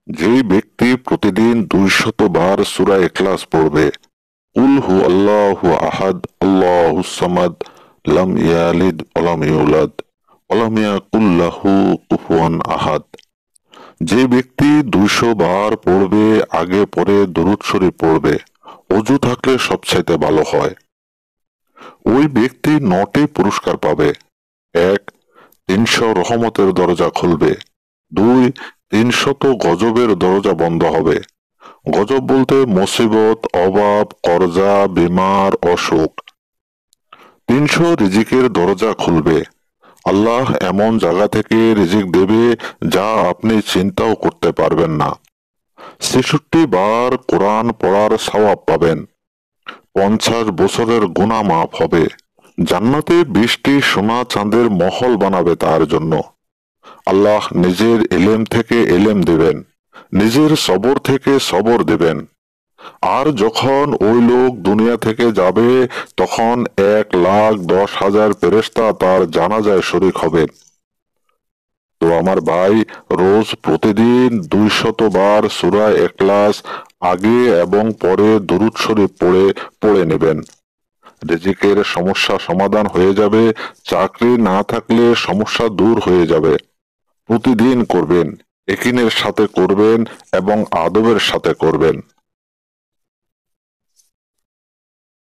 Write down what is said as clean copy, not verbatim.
যে ব্যক্তি প্রতিদিন 200 বার সূরা ইখলাস পড়বে, কুল হু আল্লাহু আহাদ আল্লাহুস সামাদ লাম ইয়ালিদ ওয়ালাম ইউলাদ ওয়ালাম ইয়াকুল লাহু কুফুয়ান আহাদ, যে ব্যক্তি 200 বার পড়বে, আগে পরে দরুদ শরীফ পড়বে, অজু থাকলে সবচাইতে ভালো হয়, ওই ব্যক্তি 9টি পুরস্কার পাবে। 1, 300 রহমতের দরজা খুলবে। 2, 300 গজবের দরজা বন্ধ হবে। গজব বলতে মুসিবত, অভাব, কর্জা, বিমার, অসুখ। 300 রিজিকের দরজা খুলবে। আল্লাহ এমন জায়গা থেকে রিজিক দেবে যা আপনি চিন্তাও করতে পারবেন না। 66 বার কোরআন পড়ার সওয়াব পাবেন। 50 বছরের গুনাহ মাফ হবে। জান্নাতে 20টি সোনা চাঁদের মহল বানাবে তার জন্য। আল্লাহ নিজের এলেম থেকে এলেম দেবেন, নিজের সবর থেকে সবর দেবেন। আর যখন ওই লোক দুনিয়া থেকে যাবে, তখন 1,10,000 ফেরেশতা তার জানাজায় শরীক হবেন। তো আমার ভাই, রোজ প্রতিদিন 200 বার সূরা ইখলাস আগে এবং পরে দরুদ শরীফ পড়ে পড়ে নেবেন। রিজিকের সমস্যা সমাধান হয়ে যাবে, চাকরি না থাকলে সমস্যা দূর হয়ে যাবে। প্রতিদিন করবেন, একিনের সাথে করবেন এবং আদবের সাথে করবেন।